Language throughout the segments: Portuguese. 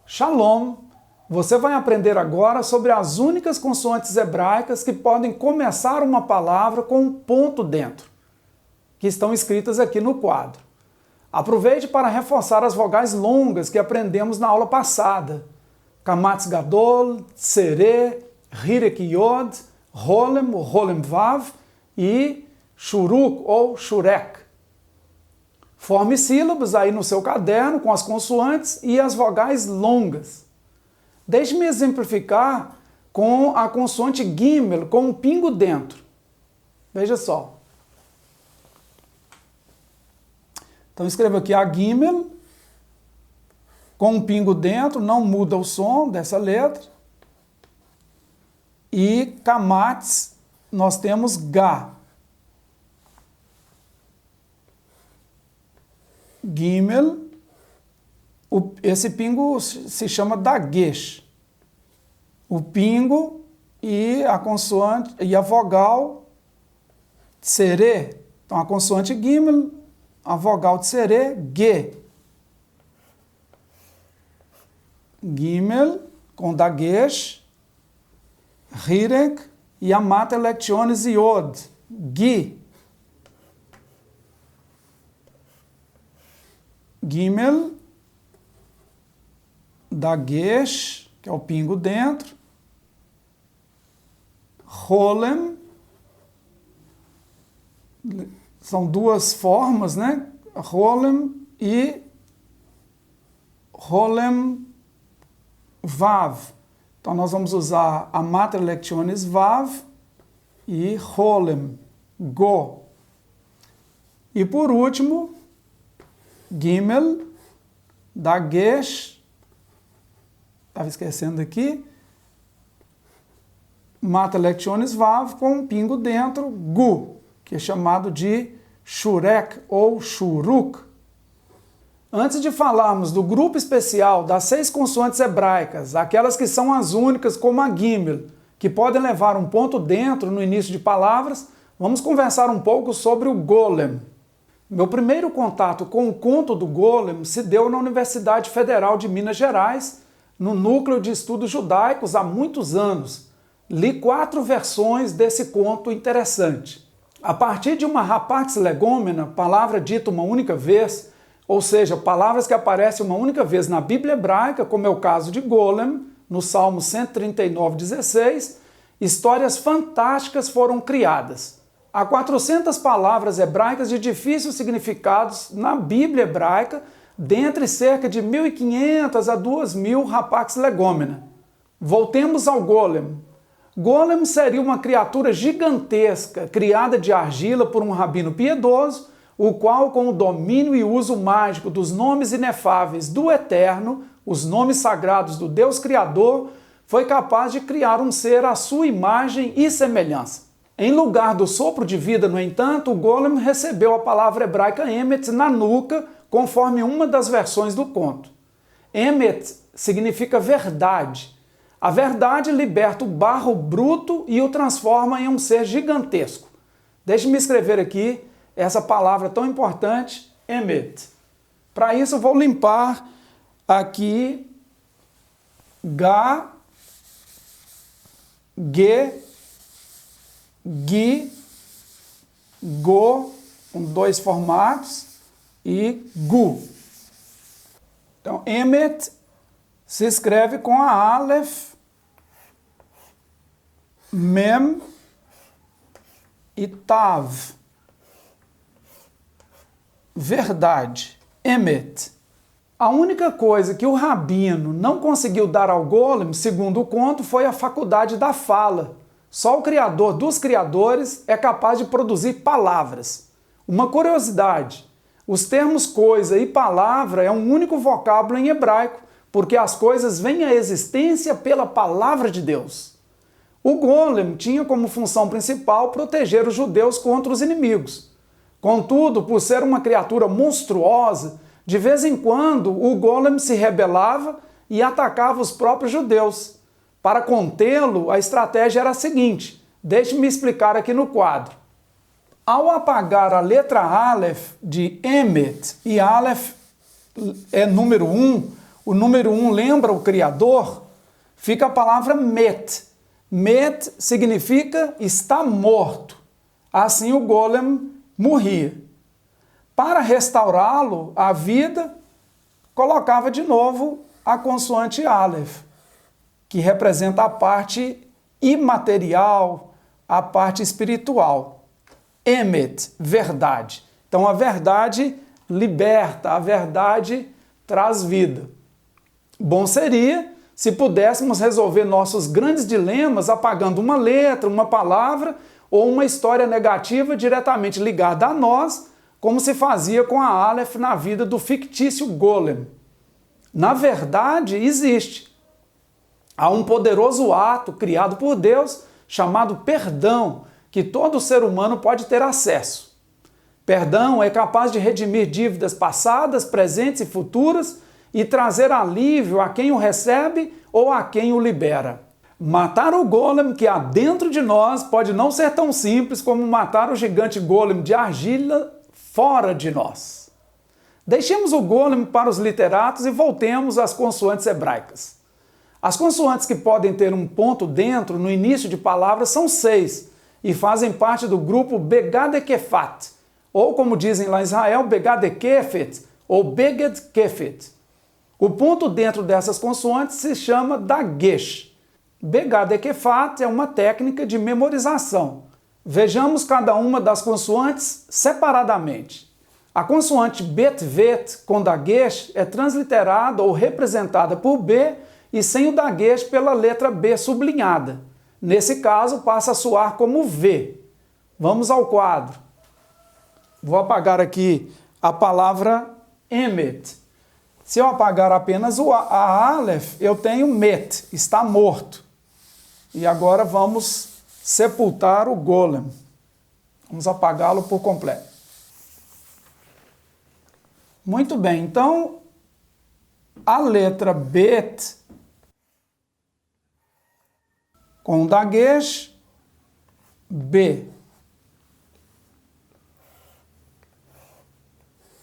Shalom! Você vai aprender agora sobre as únicas consoantes hebraicas que podem começar uma palavra com um ponto dentro, que estão escritas aqui no quadro. Aproveite para reforçar as vogais longas que aprendemos na aula passada. Kamatz Gadol, Tsere, Hirek Yod, Rolem, Rolem Vav e Shuruk ou Shurek. Forme sílabas aí no seu caderno com as consoantes e as vogais longas. Deixe-me exemplificar com a consoante Gimel, com um pingo dentro. Veja só. Então escreva aqui a Gimel, com um pingo dentro, não muda o som dessa letra. E Kamatz, nós temos Gá. Gimel, esse pingo se chama Dagesh. O pingo e a consoante e a vogal Tsere. Então a consoante Gimel, a vogal Tsere, Ge. Gimel com Dagesh, Hirek e a mata electiones Yod, Gi. Gimel, Dagesh, que é o pingo dentro, Rolem, são duas formas, né? Rolem e Rolem Vav. Então nós vamos usar a Mater Lectiones Vav e Rolem, Go. E por último, Gimel, Dagesh, estava esquecendo aqui, Mata Lectiones Vav com um pingo dentro, Gu, que é chamado de Shurek ou Shuruk. Antes de falarmos do grupo especial das 6 consoantes hebraicas, aquelas que são as únicas como a Gimel, que podem levar um ponto dentro no início de palavras, vamos conversar um pouco sobre o Golem. Meu primeiro contato com o conto do Golem se deu na Universidade Federal de Minas Gerais, no Núcleo de Estudos Judaicos há muitos anos. Li 4 versões desse conto interessante. A partir de uma rapax legomena, palavra dita uma única vez, ou seja, palavras que aparecem uma única vez na Bíblia hebraica, como é o caso de Golem, no Salmo 139:16, histórias fantásticas foram criadas. Há 400 palavras hebraicas de difíceis significados na Bíblia hebraica, dentre cerca de 1.500 a 2.000 rapax legomena. Voltemos ao Golem. Golem seria uma criatura gigantesca, criada de argila por um rabino piedoso, o qual, com o domínio e uso mágico dos nomes inefáveis do Eterno, os nomes sagrados do Deus Criador, foi capaz de criar um ser à sua imagem e semelhança. Em lugar do sopro de vida, no entanto, o Golem recebeu a palavra hebraica Emet na nuca, conforme uma das versões do conto. Emet significa verdade. A verdade liberta o barro bruto e o transforma em um ser gigantesco. Deixe-me escrever aqui essa palavra tão importante, Emet. Para isso, eu vou limpar aqui Ga, Ge, Gi, Go, com 2 formatos, e Gu. Então, Emet se escreve com a Aleph, Mem e Tav. Verdade, Emet. A única coisa que o rabino não conseguiu dar ao Golem, segundo o conto, foi a faculdade da fala. Só o Criador dos Criadores é capaz de produzir palavras. Uma curiosidade, os termos coisa e palavra é um único vocábulo em hebraico, porque as coisas vêm à existência pela palavra de Deus. O Golem tinha como função principal proteger os judeus contra os inimigos. Contudo, por ser uma criatura monstruosa, de vez em quando o Golem se rebelava e atacava os próprios judeus. Para contê-lo, a estratégia era a seguinte, deixe-me explicar aqui no quadro. Ao apagar a letra Aleph de Emet, e Aleph é número 1, o número 1 lembra o Criador, fica a palavra met. Met significa está morto. Assim o golem morria. Para restaurá-lo à vida, colocava de novo a consoante Aleph, que representa a parte imaterial, a parte espiritual. Emet, verdade. Então a verdade liberta, a verdade traz vida. Bom seria se pudéssemos resolver nossos grandes dilemas apagando uma letra, uma palavra ou uma história negativa diretamente ligada a nós, como se fazia com a Aleph na vida do fictício golem. Na verdade, existe. Há um poderoso ato criado por Deus chamado perdão, que todo ser humano pode ter acesso. Perdão é capaz de redimir dívidas passadas, presentes e futuras e trazer alívio a quem o recebe ou a quem o libera. Matar o golem que há dentro de nós pode não ser tão simples como matar o gigante golem de argila fora de nós. Deixemos o golem para os literatos e voltemos às consoantes hebraicas. As consoantes que podem ter um ponto dentro no início de palavras são 6 e fazem parte do grupo Begadekefat, ou como dizem lá em Israel, Begadekefet ou Beged-Kefet. O ponto dentro dessas consoantes se chama Dagesh. Begadekefat é uma técnica de memorização. Vejamos cada uma das consoantes separadamente. A consoante Bet-Vet com Dagesh é transliterada ou representada por B e sem o Dagesh pela letra B sublinhada. Nesse caso, passa a soar como V. Vamos ao quadro. Vou apagar aqui a palavra Emet. Se eu apagar apenas a Aleph, eu tenho Met, está morto. E agora vamos sepultar o golem. Vamos apagá-lo por completo. Muito bem, então a letra Bet com Dagesh, B.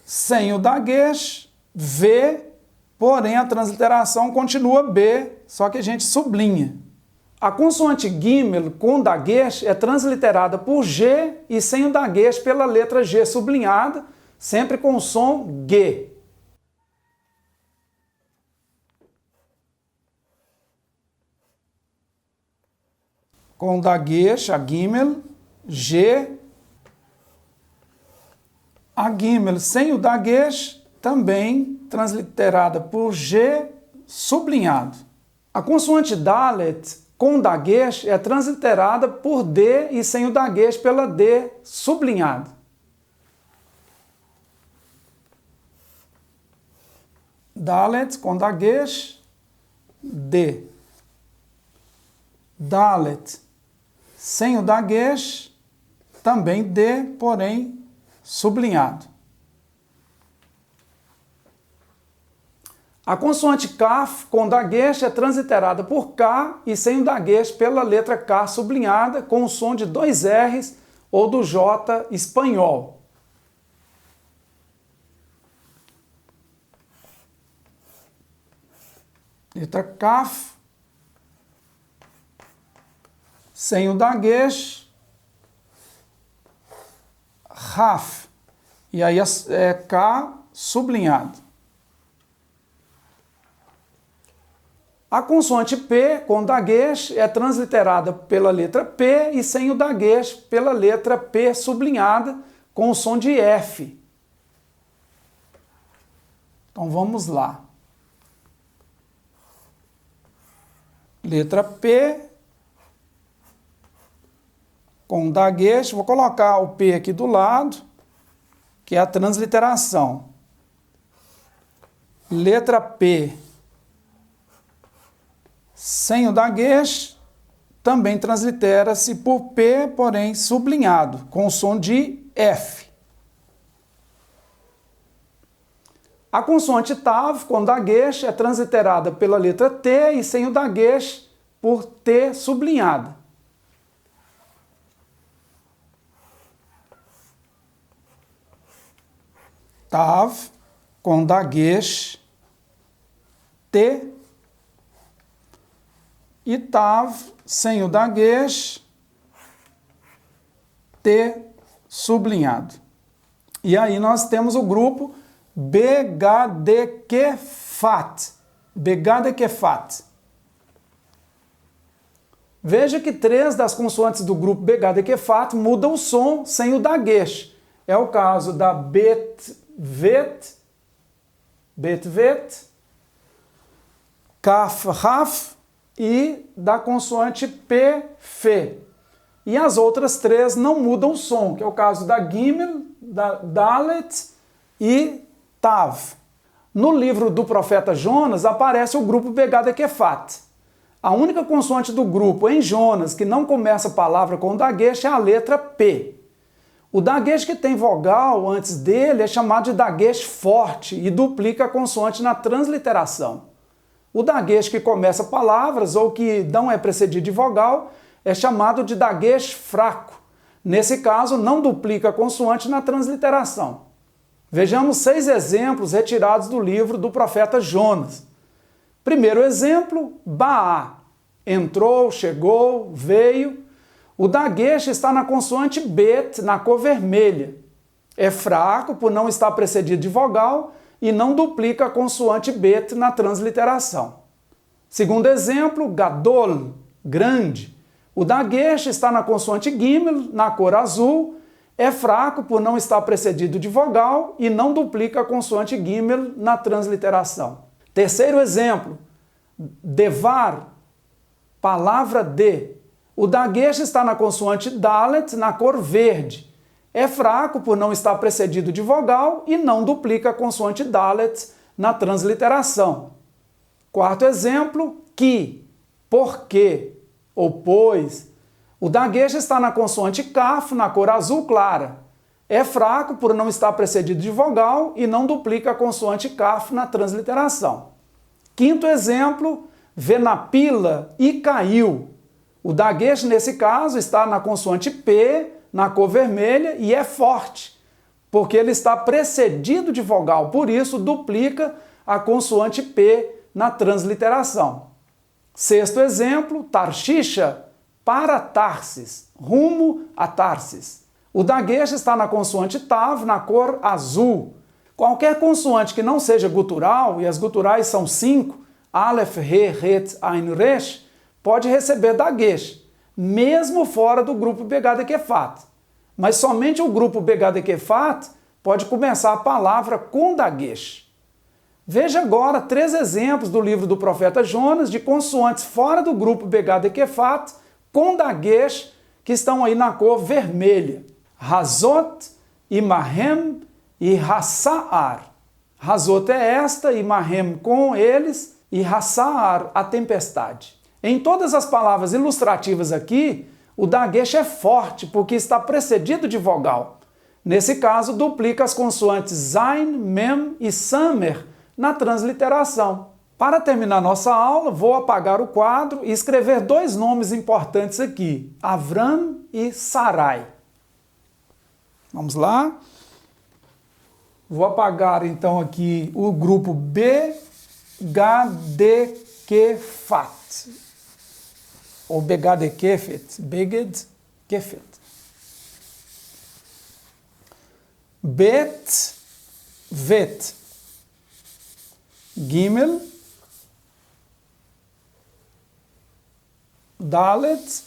Sem o Dagesh, V, porém a transliteração continua B, só que a gente sublinha. A consoante Gimel com Dagesh é transliterada por G e sem o Dagesh pela letra G sublinhada, sempre com o som G. Com Dagesh, a Gimel, G. A Gimel sem o Dagesh, também transliterada por G sublinhado. A consoante Dalet com Dagesh é transliterada por D e sem o Dagesh pela D sublinhado. Dalet com Dagesh, D. Dalet sem o Dagesh, também D, porém sublinhado. A consoante Kaf com Dagesh é transliterada por K e sem o Dagesh pela letra K sublinhada com o som de 2 R's ou do J espanhol. Letra Kaf sem o Dagesh, Raf, e aí é K sublinhado. A consoante P com Dagesh é transliterada pela letra P e sem o Dagesh pela letra P sublinhada com o som de F. Então vamos lá. Letra P com Dagesh, vou colocar o P aqui do lado, que é a transliteração. Letra P sem o Dagesh, também translitera-se por P, porém sublinhado, com o som de F. A consoante Tav com Dagesh é transliterada pela letra T e sem o Dagesh por T sublinhada. Tav com Dagesh, T. E Tav, sem o daguesh, T sublinhado. E aí nós temos o grupo Begadekefat. Begadekefat. Veja que 3 das consoantes do grupo Begadekefat mudam o som sem o daguesh. É o caso da Bet-Vet, Kaf-Raf e da consoante P-Fe. E as outras 3 não mudam o som, que é o caso da Gimel, da Dalet e Tav. No livro do profeta Jonas aparece o grupo Begadekefat. A única consoante do grupo em Jonas que não começa a palavra com daguesh é a letra P. O daguesh que tem vogal antes dele é chamado de daguesh forte e duplica a consoante na transliteração. O daguesh que começa palavras ou que não é precedido de vogal é chamado de daguesh fraco. Nesse caso, não duplica a consoante na transliteração. Vejamos 6 exemplos retirados do livro do profeta Jonas. Primeiro exemplo, Baá. Entrou, chegou, veio. O daguesh está na consoante Bet, na cor vermelha. É fraco por não estar precedido de vogal e não duplica a consoante Bet na transliteração. Segundo exemplo, Gadol, grande. O daguesh está na consoante Gimel, na cor azul. É fraco por não estar precedido de vogal e não duplica a consoante Gimel na transliteração. Terceiro exemplo, Devar, palavra de. O daguesh está na consoante Dalet, na cor verde. É fraco por não estar precedido de vogal e não duplica a consoante Dalet na transliteração. Quarto exemplo, que, porque ou pois. O daguesh está na consoante Kaf, na cor azul clara. É fraco por não estar precedido de vogal e não duplica a consoante Kaf na transliteração. Quinto exemplo, Venapila e caiu. O daguesh, nesse caso, está na consoante P, na cor vermelha, e é forte, porque ele está precedido de vogal, por isso duplica a consoante P na transliteração. Sexto exemplo, Tarshiша, para Tarsis, rumo a Tarsis. O daguesh está na consoante Tav, na cor azul. Qualquer consoante que não seja gutural, e as guturais são 5, Aleph, Re, Het, Ain, Resh, pode receber daguesh, mesmo fora do grupo Begadekefat. Mas somente o grupo Begadekefat pode começar a palavra com daguesh. Veja agora 3 exemplos do livro do profeta Jonas de consoantes fora do grupo Begadekefat com daguesh que estão aí na cor vermelha. Hazot, Imahem e Hassa'ar. Hazot é esta, Imahem com eles e Hassa'ar, a tempestade. Em todas as palavras ilustrativas aqui, o daguesh é forte porque está precedido de vogal. Nesse caso, duplica as consoantes Zain, Mem e Samer na transliteração. Para terminar nossa aula, vou apagar o quadro e escrever 2 nomes importantes aqui, Avram e Sarai. Vamos lá. Vou apagar então aqui o grupo Begadekefat. Ou Begadekefet. Beged-Kefet. Bet, Vet. Gimel. Dalet.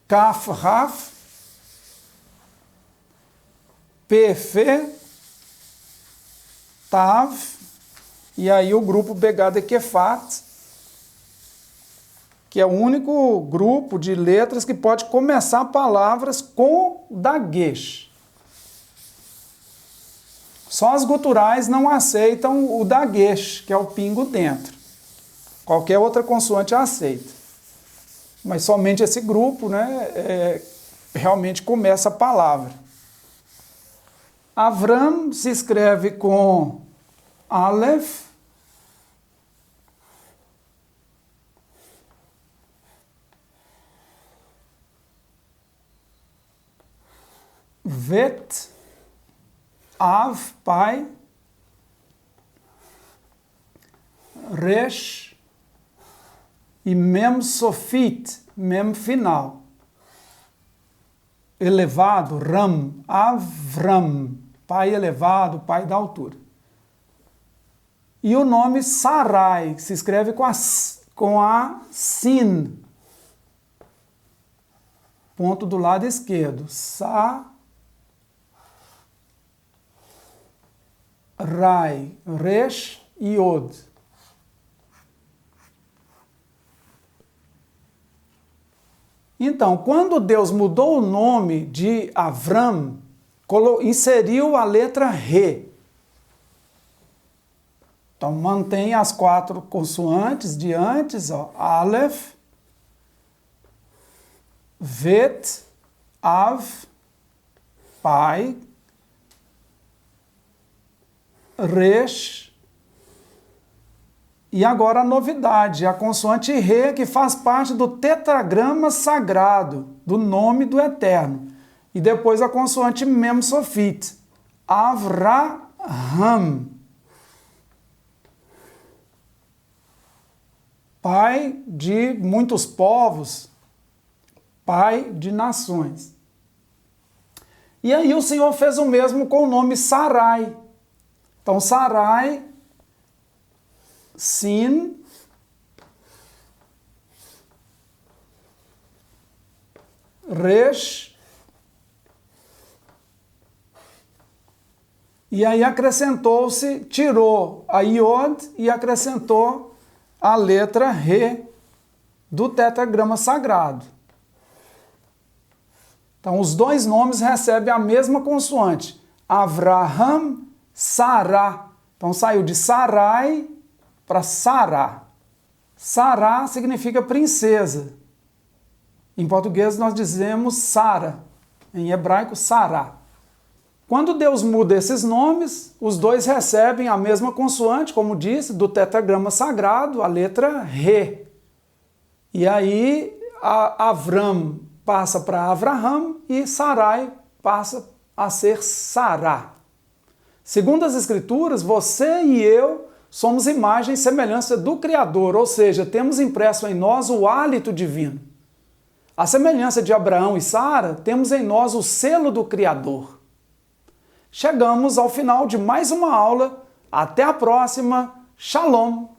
Kaf, Raf. P-Fe, Tav, e aí o grupo Begadekefat, que é o único grupo de letras que pode começar palavras com daguesh. Só as guturais não aceitam o daguesh, que é o pingo dentro. Qualquer outra consoante aceita. Mas somente esse grupo, né, realmente começa a palavra. Avram se escreve com Aleph, Vet, Av, pai, Resh e Mem Sofit, Mem final. Elevado, Ram, Avram, pai elevado, pai da altura. E o nome Sarai, se escreve com a Sin, ponto do lado esquerdo. Sarai, Resh e Yod. Então, quando Deus mudou o nome de Avram, inseriu a letra Re. Então, mantém as 4 consoantes de antes, ó, Aleph, Vet, Av, pai, Resh, e agora a novidade, a consoante Re, que faz parte do tetragrama sagrado, do nome do Eterno. E depois a consoante Mem Sofit, Avraham, pai de muitos povos, pai de nações. E aí o Senhor fez o mesmo com o nome Sarai. Então, Sarai, Sin, Resh, e aí acrescentou-se, tirou a Yod e acrescentou a letra Re do tetragrama sagrado. Então, os dois nomes recebem a mesma consoante, Avraham, Sará. Então, saiu de Sarai para Sará. Sará significa princesa. Em português nós dizemos Sara, em hebraico Sará. Quando Deus muda esses nomes, os dois recebem a mesma consoante, como disse, do tetragrama sagrado, a letra Re. E aí Avram passa para Avraham e Sarai passa a ser Sará. Segundo as Escrituras, você e eu somos imagem e semelhança do Criador, ou seja, temos impresso em nós o hálito divino. A semelhança de Abraão e Sara, temos em nós o selo do Criador. Chegamos ao final de mais uma aula. Até a próxima. Shalom!